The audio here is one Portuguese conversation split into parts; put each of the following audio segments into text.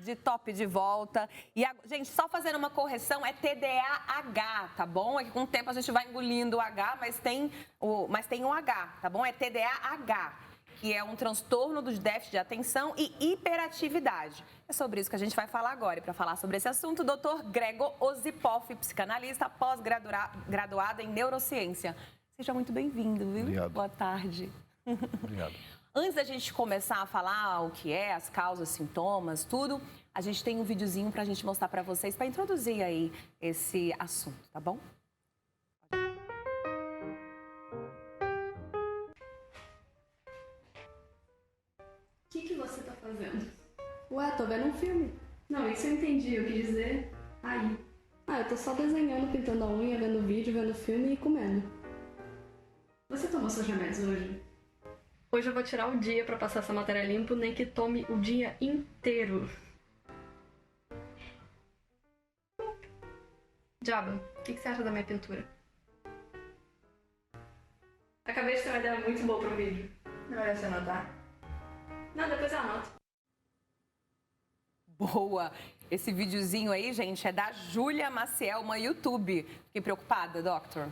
tarde, top de volta. E, gente, só fazendo uma correção, é TDAH, tá bom? É que com o tempo a gente vai engolindo o H, mas tem um H, tá bom? É TDAH, que é um transtorno dos déficits de atenção e hiperatividade. É sobre isso que a gente vai falar agora. E para falar sobre esse assunto, o Dr. Gregor Osipoff, psicanalista pós-graduado em neurociência. Seja muito bem-vindo, viu? Obrigado. Boa tarde. Obrigado. Antes da gente começar a falar o que é, as causas, sintomas, tudo, a gente tem um videozinho para a gente mostrar para vocês, para introduzir aí esse assunto, tá bom? O que você tá fazendo? Ué, tô vendo um filme. Não, isso eu entendi, eu quis dizer aí. Ah, eu tô só desenhando, pintando a unha, vendo vídeo, vendo filme e comendo. Você tomou seus remédios hoje? Hoje eu vou tirar o dia pra passar essa matéria limpo, nem que tome o dia inteiro. Jaba, o que você acha da minha pintura? Acabei de ter uma ideia muito boa pro vídeo. Não vai você anotar? Não, depois eu anoto. Boa! Esse videozinho aí, gente, é da Júlia Maciel, uma YouTube. Fiquei preocupada, doctor?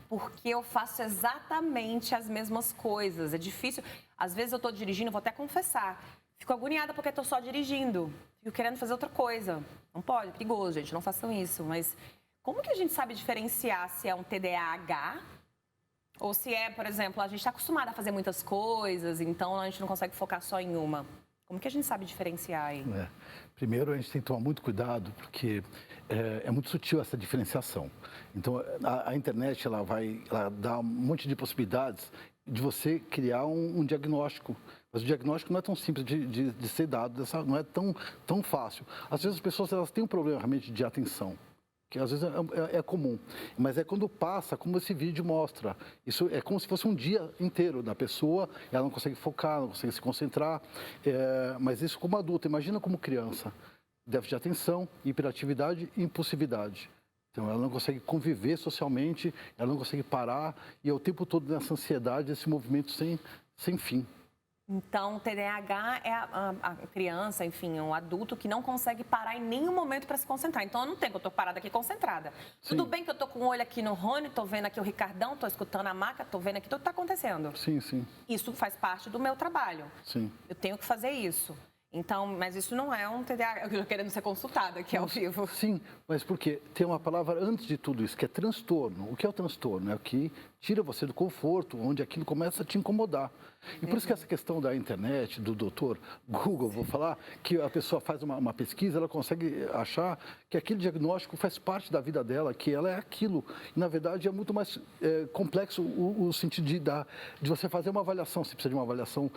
Porque eu faço exatamente as mesmas coisas. É difícil. Às vezes eu tô dirigindo, vou até confessar. Fico agoniada porque tô só dirigindo. Fico querendo fazer outra coisa. Não pode, é perigoso, gente. Não façam isso. Mas como que a gente sabe diferenciar se é um TDAH ou se é, por exemplo, a gente está acostumada a fazer muitas coisas, então a gente não consegue focar só em uma? Como que a gente sabe diferenciar aí? Primeiro, a gente tem que tomar muito cuidado, porque é muito sutil essa diferenciação. Então, a internet ela dá um monte de possibilidades de você criar um diagnóstico. Mas o diagnóstico não é tão simples de ser dado, não é tão fácil. Às vezes as pessoas elas têm um problema realmente de atenção, que às vezes é comum, mas é quando passa, como esse vídeo mostra. Isso é como se fosse um dia inteiro da pessoa, ela não consegue focar, não consegue se concentrar, mas isso como adulto, imagina como criança. Déficit de atenção, hiperatividade e impulsividade. Então, ela não consegue conviver socialmente, ela não consegue parar, e é o tempo todo nessa ansiedade, esse movimento sem fim. Então, o TDAH é a criança, enfim, um adulto que não consegue parar em nenhum momento para se concentrar. Então, eu não tenho que eu estou parada aqui concentrada. Sim. Tudo bem que eu estou com o olho aqui no Rony, estou vendo aqui o Ricardão, estou escutando a Maca, estou vendo aqui tudo que está acontecendo. Sim, sim. Isso faz parte do meu trabalho. Sim. Eu tenho que fazer isso. Então, mas isso não é um TDAH, eu estou querendo ser consultada aqui ao vivo. Sim, mas porque tem uma palavra antes de tudo isso, que é transtorno. O que é o transtorno? É o que tira você do conforto, onde aquilo começa a te incomodar. E por isso que essa questão da internet, do doutor Google, vou falar, que a pessoa faz uma pesquisa, ela consegue achar que aquele diagnóstico faz parte da vida dela, que ela é aquilo. E, na verdade, é muito mais complexo o sentido de você fazer uma avaliação. Você precisa de uma avaliação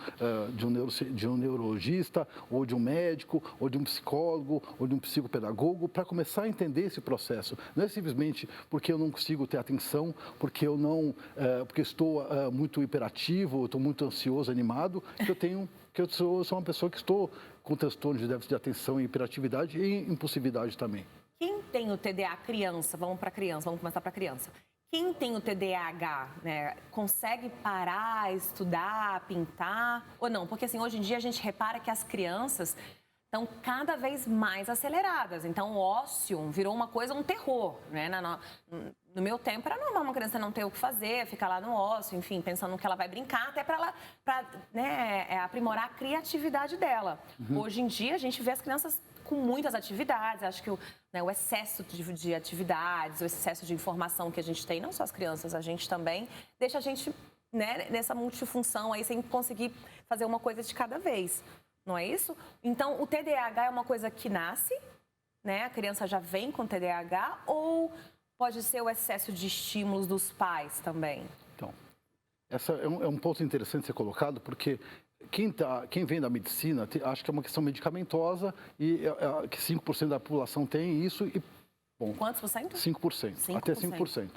de um neurologista, ou de um médico, ou de um psicólogo, ou de um psicopedagogo, para começar a entender esse processo. Não é simplesmente porque eu não consigo ter atenção, porque eu estou muito hiperativo, estou muito ansioso, animado, que eu sou uma pessoa que estou com transtorno de déficit de atenção e hiperatividade e impulsividade também. Quem tem o TDAH criança, vamos começar para criança. Quem tem o TDAH, né, consegue parar, estudar, pintar ou não? Porque assim, hoje em dia a gente repara que as crianças estão cada vez mais aceleradas. Então, o ócio virou uma coisa, um terror, né? No meu tempo era normal uma criança não ter o que fazer, ficar lá no ócio, enfim, pensando no que ela vai brincar, até para aprimorar a criatividade dela. Hoje em dia, a gente vê as crianças com muitas atividades. Acho que o excesso de atividades, o excesso de informação que a gente tem, não só as crianças, a gente também, deixa a gente nessa multifunção aí, sem conseguir fazer uma coisa de cada vez. Não é isso? Então, o TDAH é uma coisa que nasce, né? A criança já vem com TDAH, ou pode ser o excesso de estímulos dos pais também? Então, esse é um ponto interessante ser colocado, porque quem vem da medicina acha que é uma questão medicamentosa e que 5% da população tem isso. E, bom, quantos por cento? 5%, até 5%.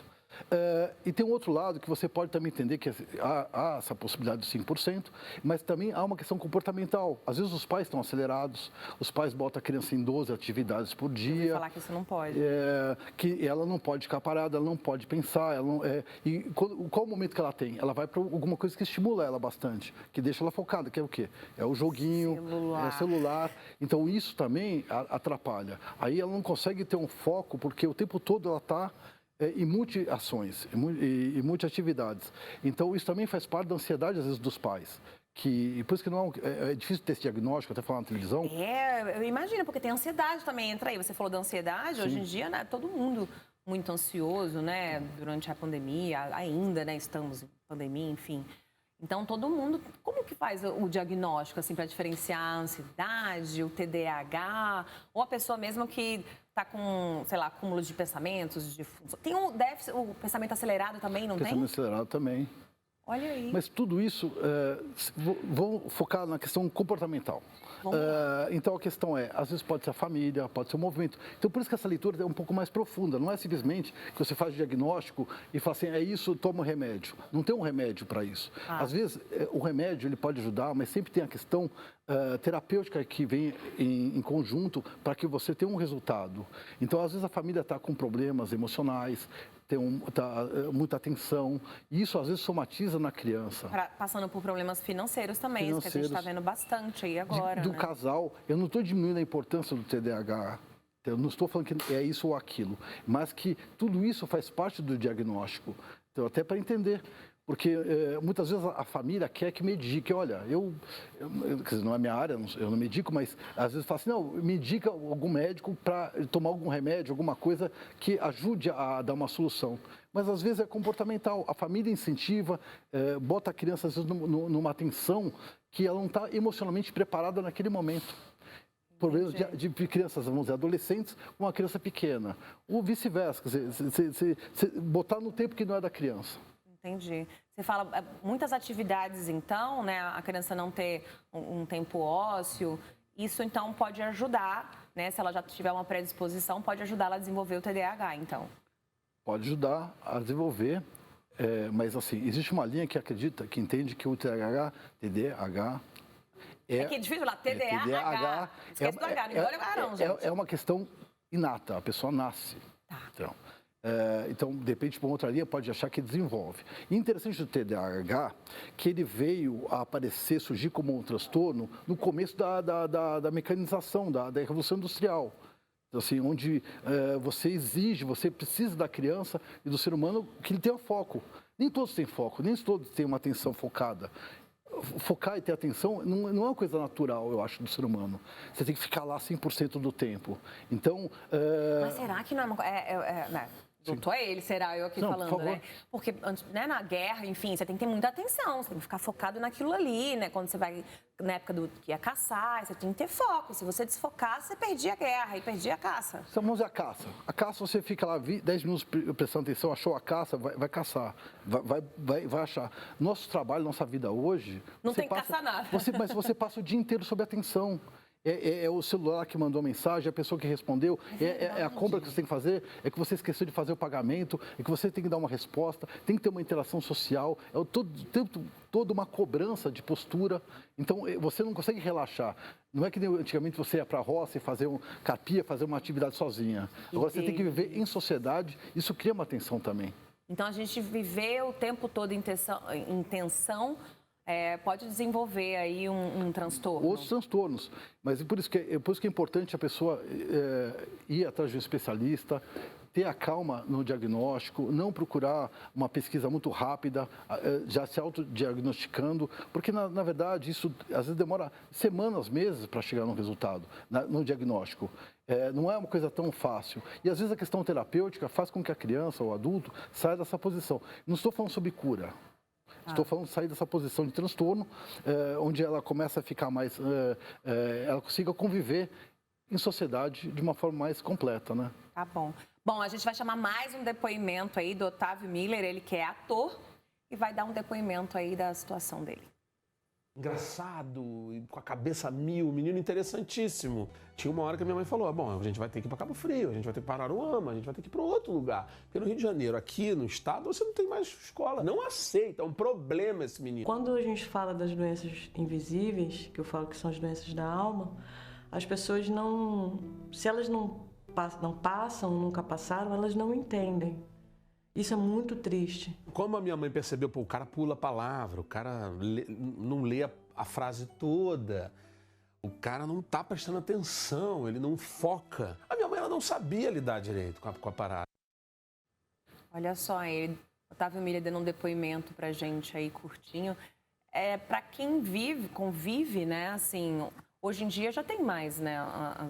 E tem um outro lado que você pode também entender que há essa possibilidade de 5%, mas também há uma questão comportamental. Às vezes os pais estão acelerados, os pais botam a criança em 12 atividades por dia. Falar que isso não pode. Que ela não pode ficar parada, ela não pode pensar. E qual o momento que ela tem? Ela vai para alguma coisa que estimula ela bastante, que deixa ela focada, que é o quê? É o joguinho, é o celular. Então isso também atrapalha. Aí ela não consegue ter um foco, porque o tempo todo ela está em multi-ações, em multi-atividades. Então, isso também faz parte da ansiedade, às vezes, dos pais. Por isso que não é difícil ter esse diagnóstico, até falar na televisão. Eu imagino, porque tem ansiedade também, entra aí. Você falou da ansiedade, hoje em dia, né, todo mundo muito ansioso, né, durante a pandemia, ainda, né, estamos em pandemia, enfim. Então, todo mundo, como que faz o diagnóstico, assim, para diferenciar a ansiedade, o TDAH, ou a pessoa mesmo que está com, sei lá, acúmulos de pensamentos, tem um déficit, o pensamento acelerado também, não tem? Pensamento acelerado também. Olha aí. Mas tudo isso, vou focar na questão comportamental. Então a questão às vezes pode ser a família, pode ser o movimento. Então por isso que essa leitura é um pouco mais profunda. Não é simplesmente que você faz o diagnóstico e fala assim, é isso, toma o remédio. Não tem um remédio para isso. Às vezes o remédio ele pode ajudar, mas sempre tem a questão terapêutica que vem em conjunto para que você tenha um resultado. Então às vezes a família está com problemas emocionais, tem muita tensão, e isso às vezes somatiza na criança. Passando por problemas financeiros também, que a gente está vendo bastante aí agora. Do casal, eu não estou diminuindo a importância do TDAH, eu não estou falando que é isso ou aquilo, mas que tudo isso faz parte do diagnóstico, então, até para entender. Porque muitas vezes a família quer que medique. Olha, quer dizer, não é minha área, eu não medico, mas às vezes fala assim, não, medica algum médico para tomar algum remédio, alguma coisa que ajude a dar uma solução. Mas às vezes é comportamental. A família incentiva, bota a criança às vezes numa tensão que ela não está emocionalmente preparada naquele momento. Problemas de crianças, vamos dizer, adolescentes com uma criança pequena. Ou vice-versa, quer dizer, você botar no tempo que não é da criança. Entendi. Você fala muitas atividades, então, né? A criança não ter um tempo ósseo. Isso, então, pode ajudar, né? Se ela já tiver uma predisposição, pode ajudar ela a desenvolver o TDAH, então. Pode ajudar a desenvolver, mas, assim, existe uma linha que acredita, que entende que o TDAH é que é difícil falar, TDAH. Esquece do H, não olha o H, não, gente. É uma questão inata, a pessoa nasce. Tá. Então, de repente, por outra linha, pode achar que desenvolve. E interessante do TDAH, que ele veio a aparecer, surgir como um transtorno no começo da mecanização, da Revolução Industrial. Então, assim, onde você precisa da criança e do ser humano que ele tenha foco. Nem todos têm foco, nem todos têm uma atenção focada. Focar e ter atenção não é uma coisa natural, eu acho, do ser humano. Você tem que ficar lá 100% do tempo. Então... Mas será que não é uma coisa... Doutor, é ele, será eu aqui não, falando, né? Porque né, na guerra, enfim, você tem que ter muita atenção, você tem que ficar focado naquilo ali, né? Quando você vai, na época que ia caçar, você tem que ter foco. Se você desfocasse, você perdia a guerra e perdia a caça. Vamos a caça. A caça, você fica lá 10 minutos prestando atenção, achou a caça, vai caçar, vai achar. Nosso trabalho, nossa vida hoje... Não tem que caçar nada. Mas você passa o dia inteiro sob atenção. É o celular que mandou a mensagem, é a pessoa que respondeu, é a compra que você tem que fazer, é que você esqueceu de fazer o pagamento, é que você tem que dar uma resposta, tem que ter uma interação social, toda uma cobrança de postura. Então, você não consegue relaxar. Não é que antigamente você ia para a roça e fazer capia, fazer uma atividade sozinha. Agora, você tem que viver em sociedade, isso cria uma tensão também. Então, a gente viver o tempo todo em tensão pode desenvolver aí um transtorno. Outros transtornos. Mas por isso que é importante a pessoa ir atrás de um especialista, ter a calma no diagnóstico, não procurar uma pesquisa muito rápida, já se autodiagnosticando, porque, na verdade, isso às vezes demora semanas, meses para chegar no resultado, no diagnóstico. Não é uma coisa tão fácil. E, às vezes, a questão terapêutica faz com que a criança ou o adulto saia dessa posição. Não estou falando sobre cura. Estou falando de sair dessa posição de transtorno, onde ela começa a ficar mais... ela consiga conviver em sociedade de uma forma mais completa, né? Tá bom. Bom, a gente vai chamar mais um depoimento aí do Otávio Miller, ele que é ator, e vai dar um depoimento aí da situação dele. engraçado, e com a cabeça a mil, menino interessantíssimo. Tinha uma hora que a minha mãe falou, bom, a gente vai ter que ir para Cabo Frio, a gente vai ter que ir para Araruama, a gente vai ter que ir para outro lugar. Porque no Rio de Janeiro, aqui no estado, você não tem mais escola. Não aceita, é um problema esse menino. Quando a gente fala das doenças invisíveis, que eu falo que são as doenças da alma, as pessoas não... Se elas não passam, nunca passaram, elas não entendem. Isso é muito triste. Como a minha mãe percebeu, o cara pula a palavra, o cara não lê a frase toda, o cara não tá prestando atenção, ele não foca. A minha mãe ela não sabia lidar direito com a parada. Olha só, Otávio Miller dando um depoimento pra gente aí curtinho. Para quem convive, né, assim, hoje em dia já tem mais, né?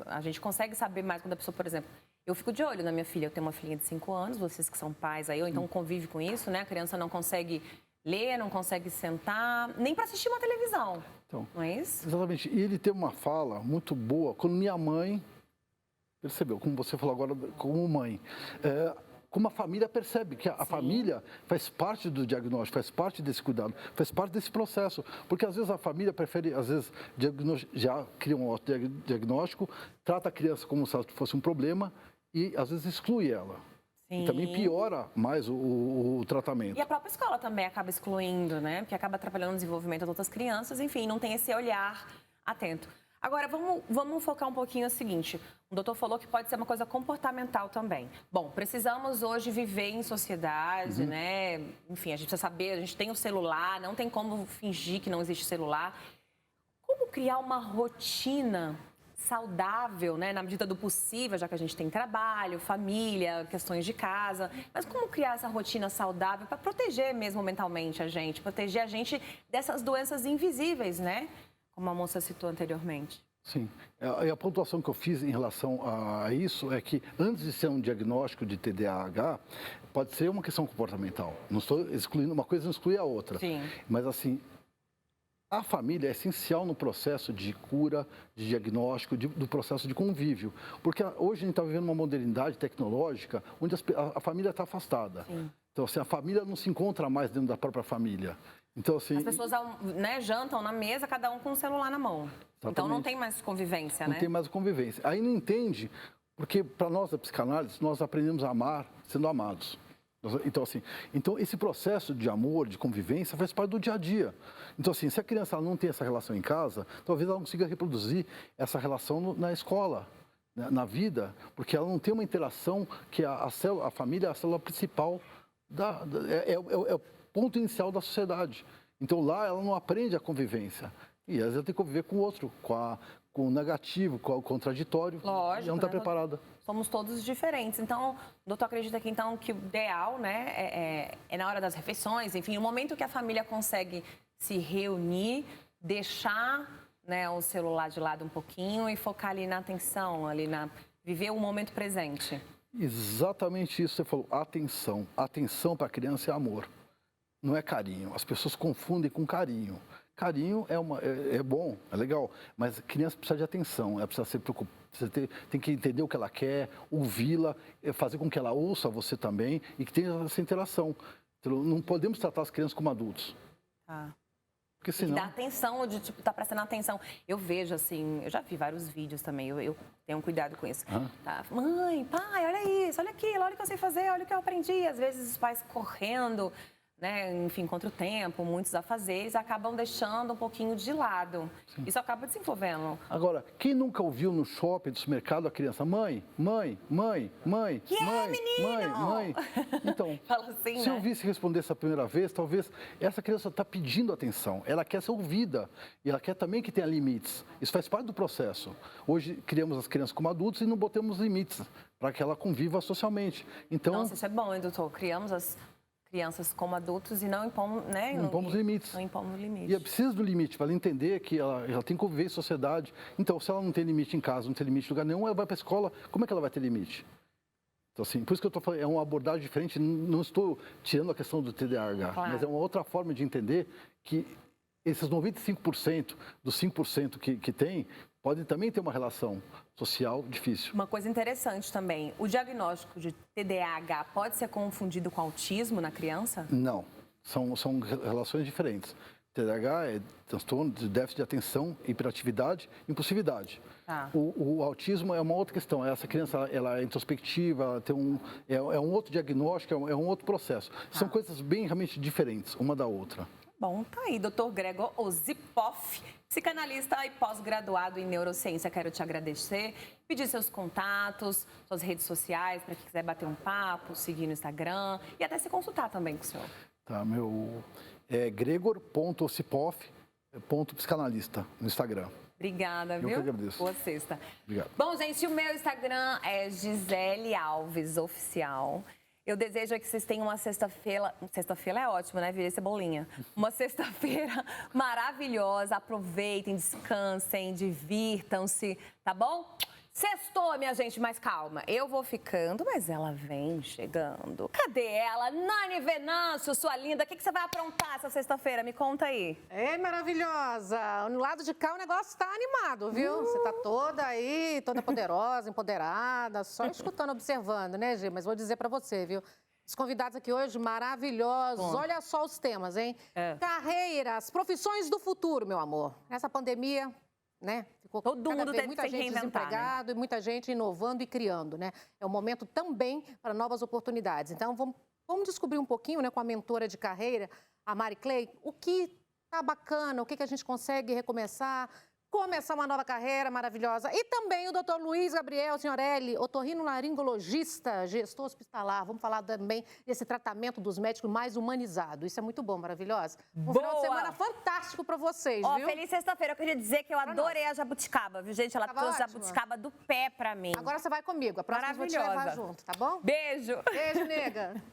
A gente consegue saber mais quando a pessoa, por exemplo, eu fico de olho na minha filha, eu tenho uma filhinha de 5 anos, vocês que são pais aí, ou então convive com isso, né? A criança não consegue ler, não consegue sentar, nem para assistir uma televisão, então, não é isso? Exatamente, e ele tem uma fala muito boa, quando minha mãe percebeu, como você falou agora, como mãe, como a família percebe que a família faz parte do diagnóstico, faz parte desse cuidado, faz parte desse processo. Porque às vezes a família prefere, às vezes, já cria um diagnóstico, trata a criança como se fosse um problema e às vezes exclui ela. Sim. E também piora mais o tratamento. E a própria escola também acaba excluindo, né? Porque acaba atrapalhando o desenvolvimento das outras crianças, enfim, não tem esse olhar atento. Agora, vamos focar um pouquinho no seguinte. O doutor falou que pode ser uma coisa comportamental também. Bom, precisamos hoje viver em sociedade, né? Enfim, a gente precisa saber, a gente tem o celular, não tem como fingir que não existe celular. Como criar uma rotina saudável, né? Na medida do possível, já que a gente tem trabalho, família, questões de casa. Mas como criar essa rotina saudável para proteger mesmo mentalmente a gente, proteger a gente dessas doenças invisíveis, né? Como a moça citou anteriormente. Sim. E a pontuação que eu fiz em relação a isso é que, antes de ser um diagnóstico de TDAH, pode ser uma questão comportamental. Não estou excluindo, uma coisa não exclui a outra. Sim. Mas, assim, a família é essencial no processo de cura, de diagnóstico, do processo de convívio. Porque hoje a gente está vivendo uma modernidade tecnológica onde a família está afastada. Sim. Então, assim, a família não se encontra mais dentro da própria família. Então, assim, as pessoas, né, jantam na mesa, cada um com o celular na mão. Exatamente. Então não tem mais convivência, né? Não tem mais convivência. Aí não entende, porque para nós da psicanálise, nós aprendemos a amar sendo amados. Então, assim, esse processo de amor, de convivência, faz parte do dia a dia. Então, assim, se a criança ela não tem essa relação em casa, talvez ela não consiga reproduzir essa relação na escola, na vida, porque ela não tem uma interação que a família é a célula principal, é o ponto inicial da sociedade. Então, lá ela não aprende a convivência. E às vezes ela tem que conviver com o outro, com o negativo, com o contraditório. Lógico, e ela não está preparada. Somos todos diferentes. Então, o doutor acredita que, então, que o ideal, né, é na hora das refeições, enfim, o momento que a família consegue se reunir, deixar, né, o celular de lado um pouquinho e focar ali na atenção, viver o momento presente. Exatamente isso que você falou, atenção. Atenção para a criança é amor, não é carinho. As pessoas confundem com carinho. Carinho é bom, é legal, mas a criança precisa de atenção, ela precisa ser preocupada, tem que entender o que ela quer, ouvi-la, fazer com que ela ouça você também e que tenha essa interação. Então, não podemos tratar as crianças como adultos. Ah. Porque senão... Dá atenção, de tipo, tá prestando atenção. Eu vejo assim, eu já vi vários vídeos também, eu tenho cuidado com isso. Tá? Mãe, pai, olha isso, olha aquilo, olha o que eu sei fazer, olha o que eu aprendi. Às vezes os pais correndo, né, enfim, contra o tempo, muitos afazeres, acabam deixando um pouquinho de lado. Sim. Isso acaba desenvolvendo. Agora, quem nunca ouviu no shopping, no supermercado, a criança, mãe, menino? Então, fala assim, se eu ouvisse responder essa primeira vez, talvez essa criança está pedindo atenção, ela quer ser ouvida e ela quer também que tenha limites. Isso faz parte do processo. Hoje, criamos as crianças como adultos e não botamos limites para que ela conviva socialmente. Então, nossa, isso é bom, hein, doutor? Criamos as crianças como adultos e não impomos, né? Não impomos limites. Não impomos limites. E é preciso do limite para ela entender que ela tem que conviver em sociedade. Então, se ela não tem limite em casa, não tem limite em lugar nenhum, ela vai para a escola, como é que ela vai ter limite? Então, assim, por isso que eu estou falando, é uma abordagem diferente, não estou tirando a questão do TDAH, claro, mas é uma outra forma de entender que esses 95% dos 5% que tem, podem também ter uma relação social difícil. Uma coisa interessante também, o diagnóstico de TDAH pode ser confundido com autismo na criança? Não, são relações diferentes. TDAH é transtorno de déficit de atenção, hiperatividade, impulsividade. Tá. O autismo é uma outra questão. Essa criança ela é introspectiva, ela tem é um outro diagnóstico, é um outro processo. São coisas bem realmente diferentes uma da outra. Bom, tá aí, Dr. Gregor Osipov, psicanalista e pós-graduado em neurociência. Quero te agradecer, pedir seus contatos, suas redes sociais, para quem quiser bater um papo, seguir no Instagram e até se consultar também com o senhor. Tá, meu é gregor.osipov.psicanalista no Instagram. Obrigada, viu? Eu que agradeço. Boa sexta. Obrigado. Bom, gente, o meu Instagram é Gisele Alves Oficial. Eu desejo que vocês tenham uma sexta-feira... Sexta-feira é ótimo, né, Vira Cebolinha? Uma sexta-feira maravilhosa. Aproveitem, descansem, divirtam-se, tá bom? Sextou, minha gente, mas calma. Eu vou ficando, mas ela vem chegando. Cadê ela? Nani Venâncio, sua linda. O que você vai aprontar essa sexta-feira? Me conta aí. Ei, maravilhosa! No lado de cá o negócio tá animado, viu? Você tá toda aí, toda poderosa, empoderada, só escutando, observando, né, Gi? Mas vou dizer pra você, viu? Os convidados aqui hoje maravilhosos. Olha só os temas, hein? Carreiras, profissões do futuro, meu amor. Nessa pandemia, né? Ficou Todo mundo teve que muita se gente reinventar, desempregado, né? E muita gente inovando e criando, né? É um momento também para novas oportunidades. Então, vamos descobrir um pouquinho, né, com a mentora de carreira, a Mari Clay, o que tá bacana, o que a gente consegue recomeçar, começar uma nova carreira maravilhosa. E também o Dr. Luiz Gabriel Signorelli, otorrinolaringologista, gestor hospitalar. Vamos falar também desse tratamento dos médicos mais humanizado. Isso é muito bom, maravilhosa. Um final de semana fantástico para vocês, viu? Feliz sexta-feira. Eu queria dizer que eu adorei a jabuticaba, viu, gente? Ela trouxe ótima. jabuticaba do pé pra mim. Agora você vai comigo. A próxima eu vou te levar junto, tá bom? Beijo. Beijo, nega.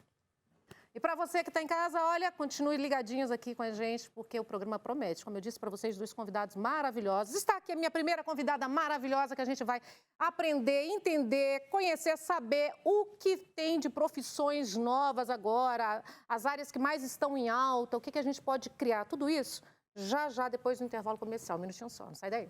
E para você que está em casa, olha, continue ligadinhos aqui com a gente, porque o programa promete. Como eu disse para vocês, 2 convidados maravilhosos. Está aqui a minha primeira convidada maravilhosa, que a gente vai aprender, entender, conhecer, saber o que tem de profissões novas agora, as áreas que mais estão em alta, o que a gente pode criar. Tudo isso já depois do intervalo comercial. Um minutinho só, não sai daí.